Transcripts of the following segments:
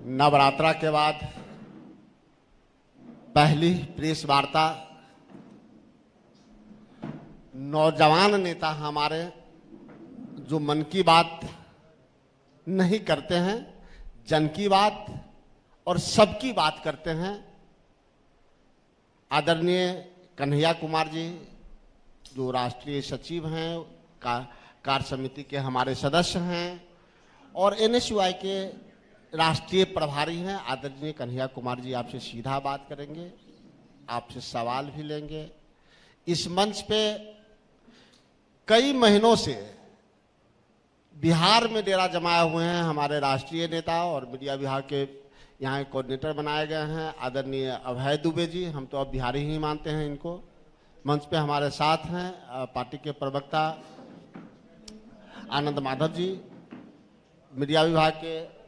नवरात्रा के बाद पहली प्रेस वार्ता नौजवान नेता हमारे जो मन की बात नहीं करते हैं, जन की बात और सबकी बात करते हैं, आदरणीय कन्हैया कुमार जी जो राष्ट्रीय सचिव हैं, कार्य समिति के हमारे सदस्य हैं और एनएसयूआई के राष्ट्रीय प्रभारी हैं। आदरणीय कन्हैया कुमार जी आपसे सीधा बात करेंगे, आपसे सवाल भी लेंगे। इस मंच पे कई महीनों से बिहार में डेरा जमाए हुए हैं हमारे राष्ट्रीय नेता और मीडिया विभाग के यहाँ कोऑर्डिनेटर बनाए गए हैं आदरणीय अभय दुबे जी। हम तो अब बिहारी ही मानते हैं इनको। मंच पे हमारे साथ हैं पार्टी के प्रवक्ता आनंद माधव जी, मीडिया विभाग के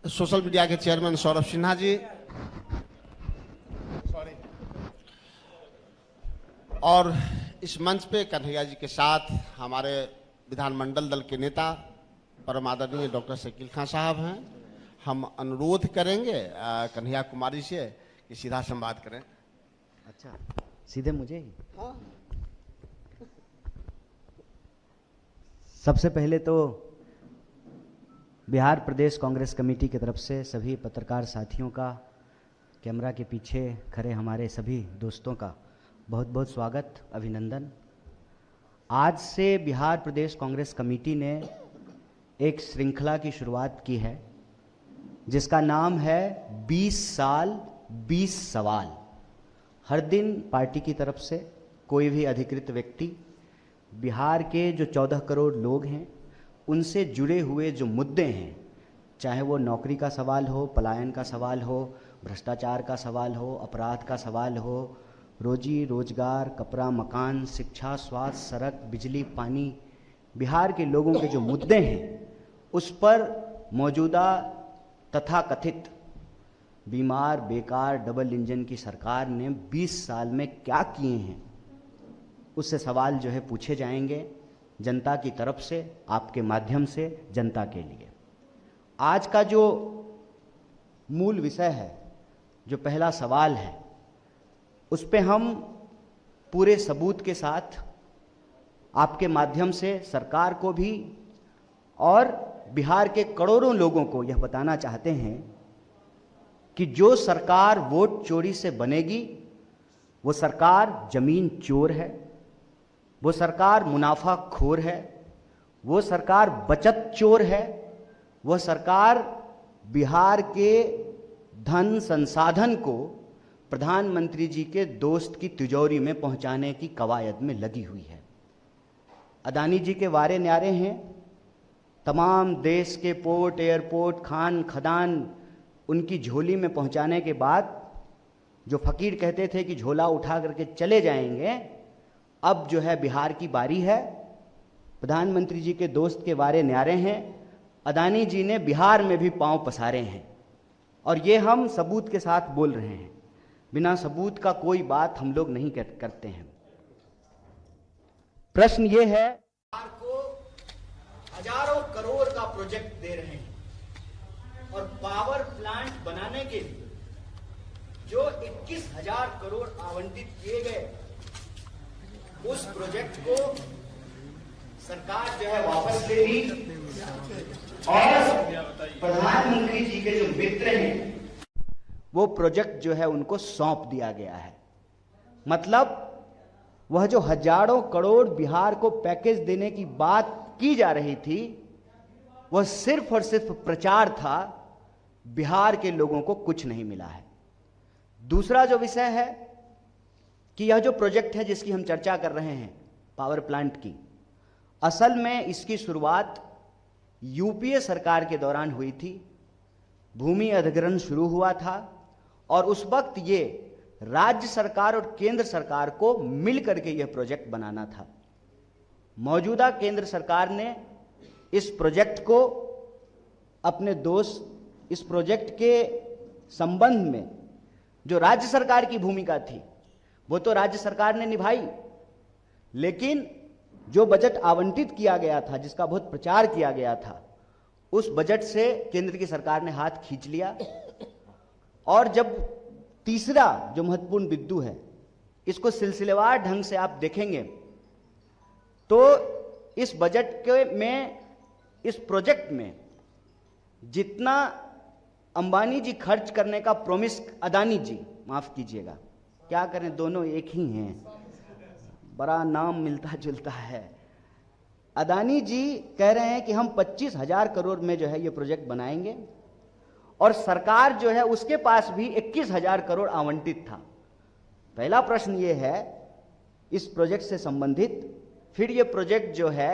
सोशल मीडिया के चेयरमैन सौरभ सिन्हा जी, और इस मंच पे कन्हैया जी के साथ हमारे विधानमंडल दल के नेता परम आदरणीय डॉक्टर शकील खान साहब हैं। हम अनुरोध करेंगे कन्हैया कुमारी से कि सीधा संवाद करें। अच्छा, सीधे मुझे ही? हाँ। सबसे पहले तो बिहार प्रदेश कांग्रेस कमेटी की तरफ से सभी पत्रकार साथियों का, कैमरा के पीछे खड़े हमारे सभी दोस्तों का बहुत बहुत स्वागत, अभिनंदन। आज से बिहार प्रदेश कांग्रेस कमेटी ने एक श्रृंखला की शुरुआत की है जिसका नाम है 20 साल 20 सवाल। हर दिन पार्टी की तरफ से कोई भी अधिकृत व्यक्ति बिहार के जो 14 करोड़ लोग हैं उनसे जुड़े हुए जो मुद्दे हैं, चाहे वो नौकरी का सवाल हो, पलायन का सवाल हो, भ्रष्टाचार का सवाल हो, अपराध का सवाल हो, रोजी रोजगार, कपड़ा मकान, शिक्षा, स्वास्थ्य, सड़क, बिजली, पानी, बिहार के लोगों के जो मुद्दे हैं उस पर मौजूदा तथाकथित बीमार, बेकार, डबल इंजन की सरकार ने 20 साल में क्या किए हैं उससे सवाल जो है पूछे जाएंगे जनता की तरफ से, आपके माध्यम से जनता के लिए। आज का जो मूल विषय है, जो पहला सवाल है, उस पे हम पूरे सबूत के साथ आपके माध्यम से सरकार को भी और बिहार के करोड़ों लोगों को यह बताना चाहते हैं कि जो सरकार वोट चोरी से बनेगी वो सरकार जमीन चोर है, वो सरकार मुनाफाखोर है, वो सरकार बचत चोर है, वह सरकार बिहार के धन संसाधन को प्रधानमंत्री जी के दोस्त की तिजोरी में पहुंचाने की कवायद में लगी हुई है। अदानी जी के वारे न्यारे हैं, तमाम देश के पोर्ट, एयरपोर्ट, खान खदान उनकी झोली में पहुंचाने के बाद जो फकीर कहते थे कि झोला उठा करके चले जाएंगे, अब जो है बिहार की बारी है। प्रधानमंत्री जी के दोस्त के वारे न्यारे हैं, अदानी जी ने बिहार में भी पांव पसारे हैं और ये हम सबूत के साथ बोल रहे हैं। बिना सबूत का कोई बात हम लोग नहीं करते हैं। प्रश्न ये है, को हजारों करोड़ का प्रोजेक्ट दे रहे हैं और पावर प्लांट बनाने के लिए जो 21,000 करोड़ आवंटित किए गए, उस प्रोजेक्ट को सरकार जो है वापस ले ली और प्रधानमंत्री जी के जो मित्र हैं वो प्रोजेक्ट जो है उनको सौंप दिया गया है। मतलब वह जो हजारों करोड़ बिहार को पैकेज देने की बात की जा रही थी वह सिर्फ और सिर्फ प्रचार था, बिहार के लोगों को कुछ नहीं मिला है। दूसरा जो विषय है कि यह जो प्रोजेक्ट है जिसकी हम चर्चा कर रहे हैं पावर प्लांट की, असल में इसकी शुरुआत यूपीए सरकार के दौरान हुई थी। भूमि अधिग्रहण शुरू हुआ था और उस वक्त ये राज्य सरकार और केंद्र सरकार को मिलकर के यह प्रोजेक्ट बनाना था। मौजूदा केंद्र सरकार ने इस प्रोजेक्ट को अपने दोस्त, इस प्रोजेक्ट के संबंध में जो राज्य सरकार की भूमिका थी वो तो राज्य सरकार ने निभाई, लेकिन जो बजट आवंटित किया गया था, जिसका बहुत प्रचार किया गया था, उस बजट से केंद्र की सरकार ने हाथ खींच लिया। और जब तीसरा जो महत्वपूर्ण बिंदु है, इसको सिलसिलेवार ढंग से आप देखेंगे तो इस बजट के में, इस प्रोजेक्ट में जितना अंबानी जी खर्च करने का प्रॉमिस, अदानी जी, माफ कीजिएगा, क्या करें दोनों एक ही हैं, बड़ा नाम मिलता जुलता है। अदानी जी कह रहे हैं कि हम 25,000 करोड़ में जो है ये प्रोजेक्ट बनाएंगे, और सरकार जो है उसके पास भी 21,000 करोड़ आवंटित था। पहला प्रश्न ये है इस प्रोजेक्ट से संबंधित, फिर ये प्रोजेक्ट जो है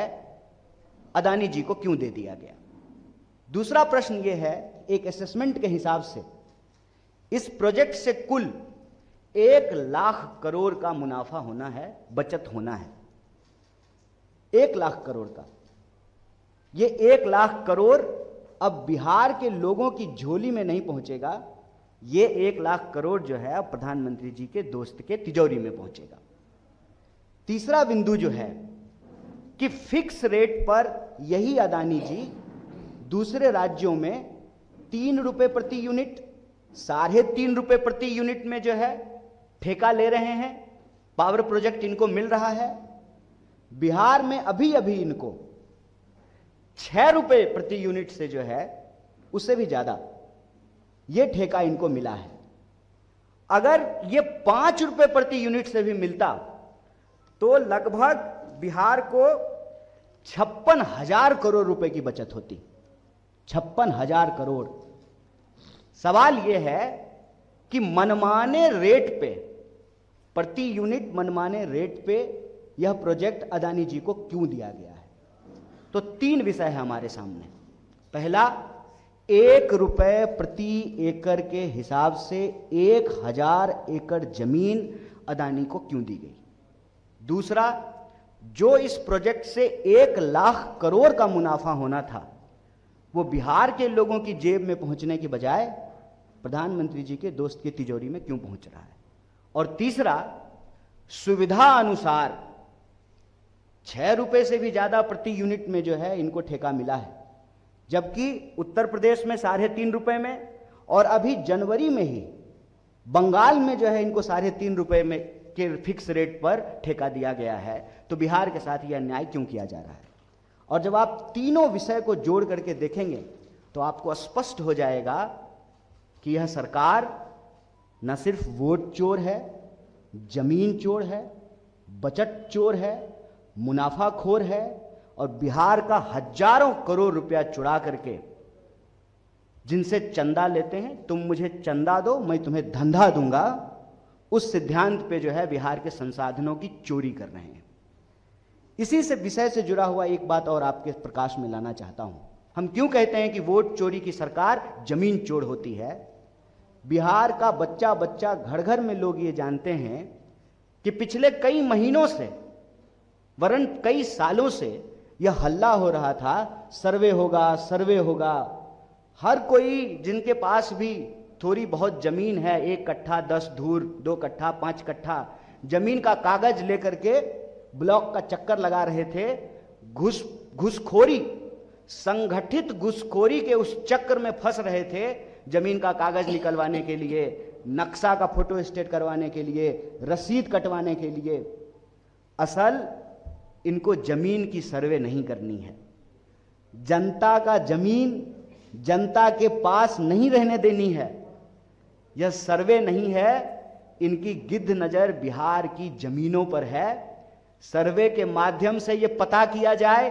अदानी जी को क्यों दे दिया गया। दूसरा प्रश्न ये है, एक असेसमेंट के हिसाब से इस प्रोजेक्ट से कुल 1 लाख करोड़ का मुनाफा होना है, बचत होना है, 1 लाख करोड़ का। ये 1 लाख करोड़ अब बिहार के लोगों की झोली में नहीं पहुंचेगा, ये 1 लाख करोड़ जो है अब प्रधानमंत्री जी के दोस्त के तिजोरी में पहुंचेगा। तीसरा बिंदु जो है कि फिक्स रेट पर यही अदानी जी दूसरे राज्यों में 3 रुपए प्रति यूनिट, 3.5 रुपए प्रति यूनिट में जो है ठेका ले रहे हैं, पावर प्रोजेक्ट इनको मिल रहा है। बिहार में अभी अभी इनको 6 रुपए प्रति यूनिट से जो है उससे भी ज्यादा ये ठेका इनको मिला है। अगर ये 5 रुपए प्रति यूनिट से भी मिलता तो लगभग बिहार को 56,000 करोड़ रुपए की बचत होती, 56,000 करोड़। सवाल यह है कि मनमाने रेट पे, प्रति यूनिट मनमाने रेट पे यह प्रोजेक्ट अदानी जी को क्यों दिया गया है। तो 3 विषय है हमारे सामने। पहला, 1 रुपए प्रति एकड़ के हिसाब से 1,000 एकड़ जमीन अदानी को क्यों दी गई। दूसरा, जो इस प्रोजेक्ट से 1 लाख करोड़ का मुनाफा होना था वो बिहार के लोगों की जेब में पहुंचने की बजाय प्रधानमंत्री जी के दोस्त की तिजोरी में क्यों पहुंच रहा है। और तीसरा, सुविधा अनुसार 6 रुपए से भी ज्यादा प्रति यूनिट में जो है इनको ठेका मिला है, जबकि उत्तर प्रदेश में 3.5 रुपए में, और अभी जनवरी में ही बंगाल में जो है इनको 3.5 रुपए में के फिक्स रेट पर ठेका दिया गया है। तो बिहार के साथ यह अन्याय क्यों किया जा रहा है। और जब आप तीनों विषय को जोड़ करके देखेंगे तो आपको स्पष्ट हो जाएगा कि यह सरकार न सिर्फ वोट चोर है, जमीन चोर है, बचत चोर है, मुनाफाखोर है, और बिहार का हजारों करोड़ रुपया चुरा करके जिनसे चंदा लेते हैं, तुम मुझे चंदा दो मैं तुम्हें धंधा दूंगा, उस सिद्धांत पे जो है बिहार के संसाधनों की चोरी कर रहे हैं। इसी से विषय से जुड़ा हुआ एक बात और आपके प्रकाश में लाना चाहता हूं। हम क्यों कहते हैं कि वोट चोरी की सरकार जमीन चोर होती है। बिहार का बच्चा बच्चा, घर घर में लोग ये जानते हैं कि पिछले कई महीनों से, वरन कई सालों से यह हल्ला हो रहा था, सर्वे होगा, सर्वे होगा। हर कोई जिनके पास भी थोड़ी बहुत जमीन है, 1 कट्ठा 10 धूर, 2 कट्ठा 5 कट्ठा जमीन का कागज लेकर के ब्लॉक का चक्कर लगा रहे थे। घुसखोरी, संगठित घुसखोरी के उस चक्कर में फंस रहे थे, जमीन का कागज निकलवाने के लिए, नक्शा का फोटो स्टेट करवाने के लिए, रसीद कटवाने के लिए। असल इनको जमीन की सर्वे नहीं करनी है, जनता का जमीन जनता के पास नहीं रहने देनी है। यह सर्वे नहीं है, इनकी गिद्ध नजर बिहार की जमीनों पर है। सर्वे के माध्यम से यह पता किया जाए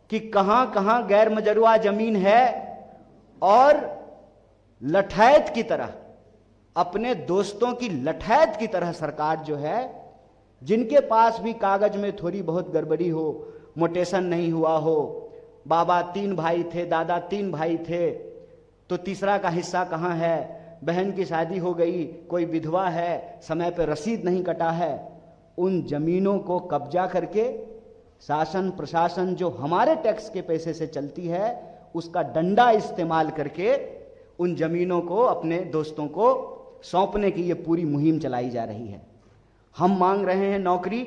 कि कहां कहां गैर मजरूआ जमीन है, और लठैत की तरह, अपने दोस्तों की लठैत की तरह सरकार जो है, जिनके पास भी कागज में थोड़ी बहुत गड़बड़ी हो, मोटेशन नहीं हुआ हो, बाबा 3 भाई थे, दादा 3 भाई थे, तो तीसरा का हिस्सा कहाँ है, बहन की शादी हो गई, कोई विधवा है, समय पर रसीद नहीं कटा है, उन जमीनों को कब्जा करके शासन प्रशासन जो हमारे टैक्स के पैसे से चलती है, उसका डंडा इस्तेमाल करके उन जमीनों को अपने दोस्तों को सौंपने की ये पूरी मुहिम चलाई जा रही है। हम मांग रहे हैं नौकरी,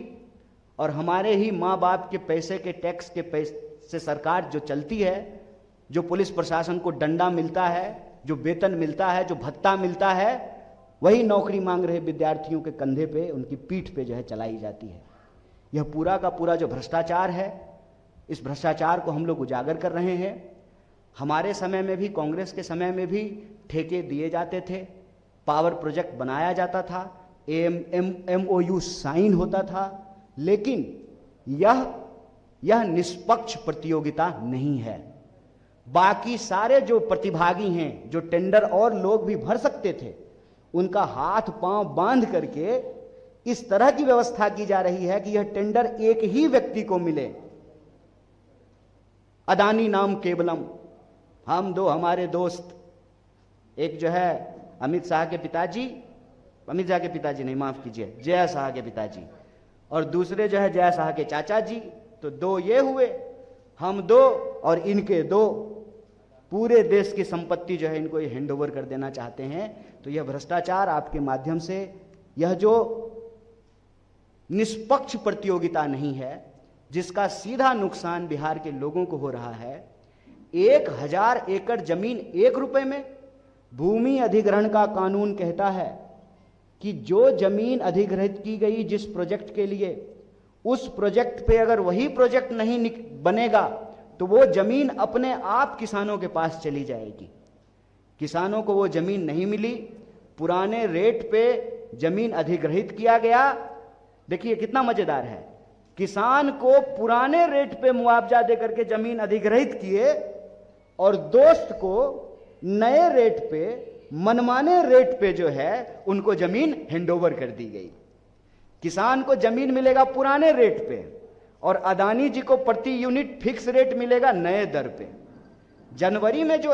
और हमारे ही माँ बाप के पैसे के टैक्स के पैसे से सरकार जो चलती है, जो पुलिस प्रशासन को डंडा मिलता है, जो वेतन मिलता है, जो भत्ता मिलता है, वही नौकरी मांग रहे विद्यार्थियों के कंधे पे, उनकी पीठ पे जो है चलाई जाती है। यह पूरा का पूरा जो भ्रष्टाचार है, इस भ्रष्टाचार को हम लोग उजागर कर रहे हैं। हमारे समय में भी, कांग्रेस के समय में भी ठेके दिए जाते थे, पावर प्रोजेक्ट बनाया जाता था, MOU साइन होता था, लेकिन यह निष्पक्ष प्रतियोगिता नहीं है। बाकी सारे जो प्रतिभागी हैं, जो टेंडर और लोग भी भर सकते थे, उनका हाथ पांव बांध करके इस तरह की व्यवस्था की जा रही है कि यह टेंडर एक ही व्यक्ति को मिले। अदानी नाम केवलम। हम दो हमारे दोस्त, एक जो है अमित शाह के पिताजी नहीं, माफ कीजिए, जय शाह के पिताजी, और दूसरे जो है जय शाह के चाचा जी। तो दो ये हुए, हम दो और इनके दो, पूरे देश की संपत्ति जो है इनको ये हैंड ओवर कर देना चाहते हैं। तो यह भ्रष्टाचार आपके माध्यम से, यह जो निष्पक्ष प्रतियोगिता नहीं है, जिसका सीधा नुकसान बिहार के लोगों को हो रहा है। 1000 एकड़ जमीन 1 रुपए में। भूमि अधिग्रहण का कानून कहता है कि जो जमीन अधिग्रहित की गई जिस प्रोजेक्ट के लिए, उस प्रोजेक्ट पे अगर वही प्रोजेक्ट नहीं बनेगा तो वो जमीन अपने आप किसानों के पास चली जाएगी। किसानों को वो जमीन नहीं मिली, पुराने रेट पे जमीन अधिग्रहित किया गया। देखिए कितना मजेदार है, किसान को पुराने रेट पे मुआवजा देकर के जमीन अधिग्रहित किए और दोस्त को नए रेट पे, मनमाने रेट पे जो है उनको जमीन हैंडओवर कर दी गई। किसान को जमीन मिलेगा पुराने रेट पे और अदानी जी को प्रति यूनिट फिक्स रेट मिलेगा नए दर पे। जनवरी में जो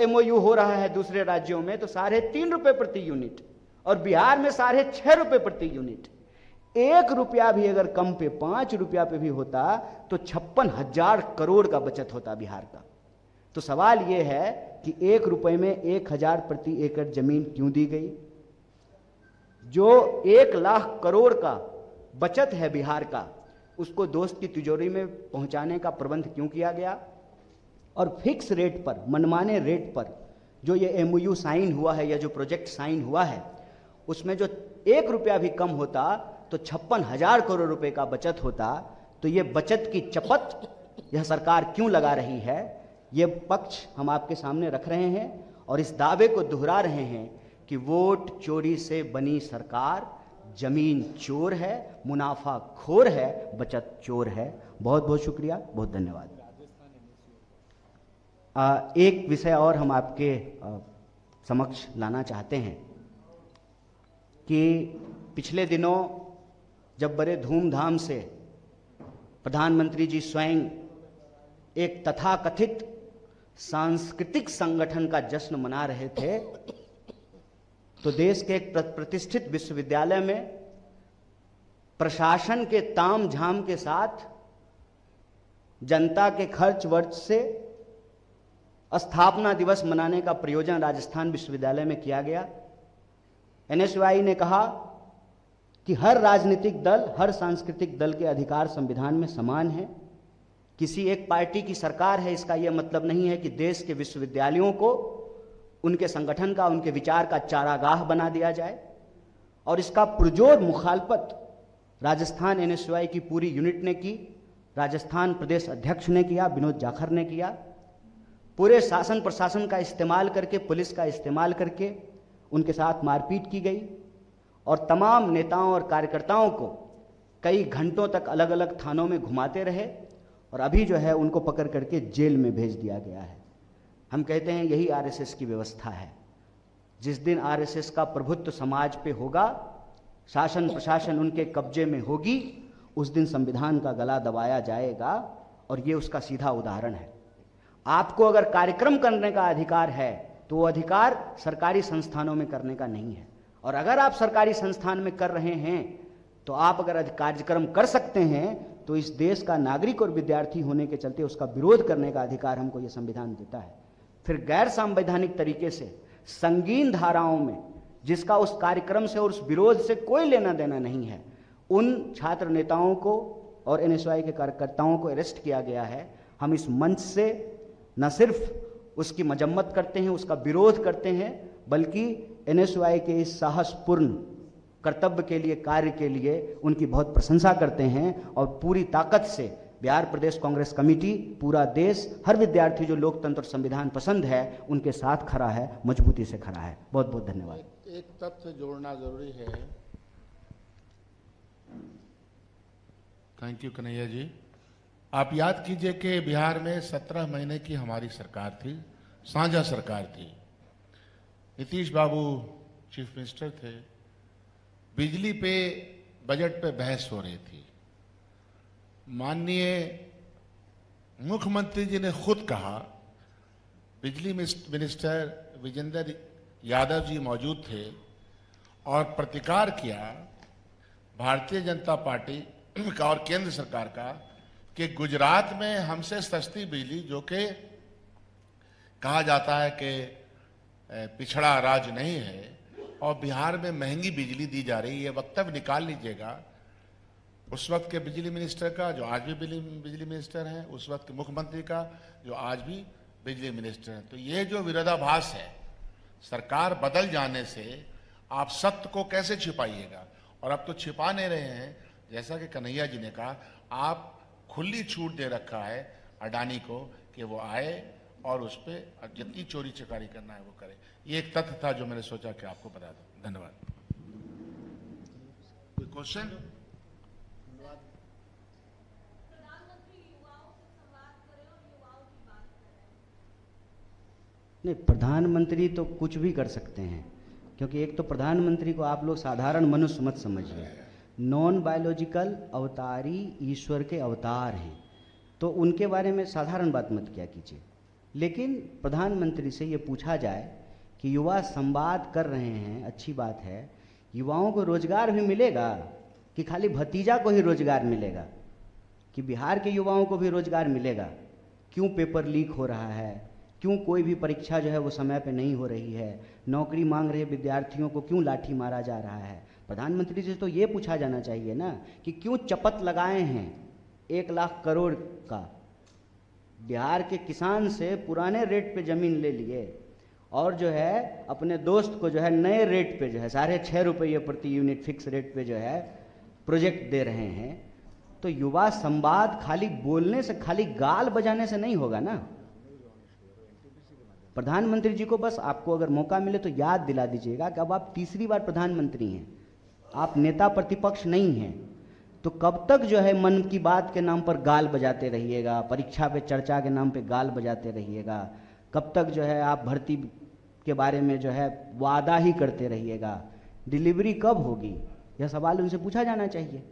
MOU हो रहा है दूसरे राज्यों में तो 3.5 रुपए प्रति यूनिट और बिहार में 6.5 रुपए प्रति यूनिट। 1 रुपया भी अगर कम पे 5 रुपया पे भी होता तो 56,000 करोड़ का बचत होता बिहार का। तो सवाल यह है कि 1 रुपए में 1000 प्रति एकड़ जमीन क्यों दी गई? जो 1 लाख करोड़ का बचत है बिहार का, उसको दोस्त की तिजोरी में पहुंचाने का प्रबंध क्यों किया गया? और फिक्स रेट पर, मनमाने रेट पर जो ये MOU साइन हुआ है या जो प्रोजेक्ट साइन हुआ है, उसमें जो 1 रुपया भी कम होता तो 56,000 करोड़ रुपए का बचत होता। तो ये बचत की चपत यह सरकार क्यों लगा रही है, ये पक्ष हम आपके सामने रख रहे हैं और इस दावे को दोहरा रहे हैं कि वोट चोरी से बनी सरकार जमीन चोर है, मुनाफा खोर है, बचत चोर है। बहुत बहुत शुक्रिया, बहुत धन्यवाद। एक विषय और हम आपके समक्ष लाना चाहते हैं कि पिछले दिनों जब बड़े धूमधाम से प्रधानमंत्री जी स्वयं एक तथाकथित सांस्कृतिक संगठन का जश्न मना रहे थे, तो देश के एक प्रतिष्ठित विश्वविद्यालय में प्रशासन के ताम झाम के साथ जनता के खर्च वर्च से स्थापना दिवस मनाने का प्रयोजन राजस्थान विश्वविद्यालय में किया गया। NSUI ने कहा कि हर राजनीतिक दल, हर सांस्कृतिक दल के अधिकार संविधान में समान है। किसी एक पार्टी की सरकार है इसका यह मतलब नहीं है कि देश के विश्वविद्यालयों को उनके संगठन का, उनके विचार का चारागाह बना दिया जाए। और इसका पुरजोर मुखालफत राजस्थान NSUI की पूरी यूनिट ने की, राजस्थान प्रदेश अध्यक्ष ने किया, विनोद जाखड़ ने किया। पूरे शासन प्रशासन का इस्तेमाल करके, पुलिस का इस्तेमाल करके उनके साथ मारपीट की गई और तमाम नेताओं और कार्यकर्ताओं को कई घंटों तक अलग अलग थानों में घुमाते रहे और अभी जो है उनको पकड़ करके जेल में भेज दिया गया है। हम कहते हैं यही RSS की व्यवस्था है। जिस दिन RSS का प्रभुत्व समाज पे होगा, शासन प्रशासन उनके कब्जे में होगी, उस दिन संविधान का गला दबाया जाएगा और ये उसका सीधा उदाहरण है। आपको अगर कार्यक्रम करने का अधिकार है तो वो अधिकार सरकारी संस्थानों में करने का नहीं है। और अगर आप सरकारी संस्थान में कर रहे हैं तो आप अगर कार्यक्रम कर सकते हैं तो इस देश का नागरिक और विद्यार्थी होने के चलते उसका विरोध करने का अधिकार हमको ये संविधान देता है। फिर गैर संवैधानिक तरीके से संगीन धाराओं में, जिसका उस कार्यक्रम से और उस विरोध से कोई लेना देना नहीं है, उन छात्र नेताओं को और NSUI के कार्यकर्ताओं को अरेस्ट किया गया है। हम इस मंच से न सिर्फ उसकी मजम्मत करते हैं, उसका विरोध करते हैं, बल्कि एनएसयूआई के इस साहसपूर्ण कर्तव्य के लिए, कार्य के लिए उनकी बहुत प्रशंसा करते हैं। और पूरी ताकत से बिहार प्रदेश कांग्रेस कमेटी, पूरा देश, हर विद्यार्थी जो लोकतंत्र और संविधान पसंद है उनके साथ खड़ा है, मजबूती से खड़ा है। बहुत बहुत धन्यवाद। एक तथ्य जोड़ना जरूरी है। Thank you Kanhaiya ji. आप याद कीजिए कि बिहार में 17 महीने की हमारी सरकार थी, साझा सरकार थी। नीतीश बाबू चीफ मिनिस्टर थे। बिजली पे, बजट पे बहस हो रही थी। माननीय मुख्यमंत्री जी ने खुद कहा, बिजली मिनिस्टर विजेंद्र यादव जी मौजूद थे और प्रतिकार किया भारतीय जनता पार्टी का और केंद्र सरकार का कि गुजरात में हमसे सस्ती बिजली, जो कि कहा जाता है कि पिछड़ा राज्य नहीं है, और बिहार में महंगी बिजली दी जा रही है। वक्तव्य निकाल लीजिएगा उस वक्त के बिजली मिनिस्टर का, जो आज भी बिजली मिनिस्टर हैं, उस वक्त के मुख्यमंत्री का, जो आज भी बिजली मिनिस्टर हैं। तो ये जो विरोधाभास है, सरकार बदल जाने से आप सत्य को कैसे छिपाइएगा? और अब तो छिपा नहीं रहे हैं। जैसा कि कन्हैया जी ने कहा, आप खुली छूट दे रखा है अडानी को कि वो आए और उस पर जितनी चोरी चकारी करना है वो करे। ये एक तथ्य था जो मैंने सोचा कि आपको बता दूं। धन्यवाद। कोई क्वेश्चन? नहीं, प्रधानमंत्री तो कुछ भी कर सकते हैं, क्योंकि एक तो प्रधानमंत्री को आप लोग साधारण मनुष्य मत समझिए। नॉन बायोलॉजिकल अवतारी ईश्वर के अवतार हैं, तो उनके बारे में साधारण बात मत किया कीजिए। लेकिन प्रधानमंत्री से ये पूछा जाए कि युवा संवाद कर रहे हैं, अच्छी बात है, युवाओं को रोजगार भी मिलेगा कि खाली भतीजा को ही रोजगार मिलेगा, कि बिहार के युवाओं को भी रोजगार मिलेगा? क्यों पेपर लीक हो रहा है? क्यों कोई भी परीक्षा जो है वो समय पे नहीं हो रही है? नौकरी मांग रहे विद्यार्थियों को क्यों लाठी मारा जा रहा है? प्रधानमंत्री से तो ये पूछा जाना चाहिए ना कि क्यों चपत लगाए हैं 1 लाख करोड़ का? बिहार के किसान से पुराने रेट पे ज़मीन ले लिए और जो है अपने दोस्त को जो है नए रेट पे जो है 6.5 रुपये प्रति यूनिट फिक्स रेट पे जो है प्रोजेक्ट दे रहे हैं। तो युवा संवाद खाली बोलने से, खाली गाल बजाने से नहीं होगा ना। प्रधानमंत्री जी को बस आपको अगर मौका मिले तो याद दिला दीजिएगा कि अब आप तीसरी बार प्रधानमंत्री हैं, आप नेता प्रतिपक्ष नहीं हैं। तो कब तक जो है मन की बात के नाम पर गाल बजाते रहिएगा, परीक्षा पे चर्चा के नाम पे गाल बजाते रहिएगा? कब तक जो है आप भर्ती के बारे में जो है वादा ही करते रहिएगा? डिलीवरी कब होगी? यह सवाल उनसे पूछा जाना चाहिए।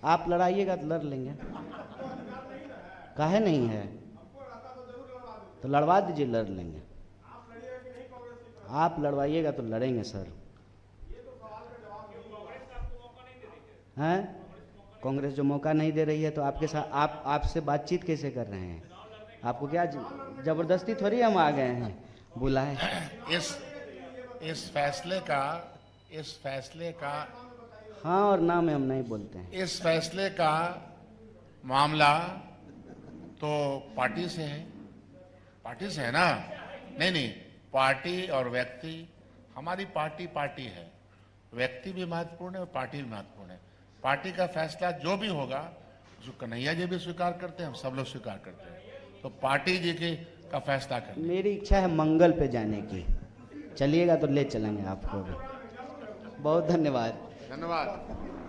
आप लड़ाइएगा तो लड़ लेंगे, काहे नहीं है? तो लड़वा दीजिए, लड़ लेंगे। आप लड़वाइएगा तो लड़ेंगे सर। हैं? कांग्रेस जो मौका नहीं दे रही है तो आपके साथ आपसे बातचीत कैसे कर रहे हैं? आपको क्या जबरदस्ती थोड़ी हम आ गए हैं बुलाए? इस फैसले का हाँ और ना में हम नहीं बोलते हैं। इस फैसले का मामला तो पार्टी से है ना? नहीं, पार्टी और व्यक्ति, हमारी पार्टी है, व्यक्ति भी महत्वपूर्ण है और पार्टी भी महत्वपूर्ण है। पार्टी का फैसला जो भी होगा, जो कन्हैया जी भी स्वीकार करते हैं, हम सब लोग स्वीकार करते हैं, तो पार्टी जी का फैसला करना। मेरी इच्छा है मंगल पे जाने की, चलिएगा तो ले चलेंगे आपको भी। बहुत धन्यवाद।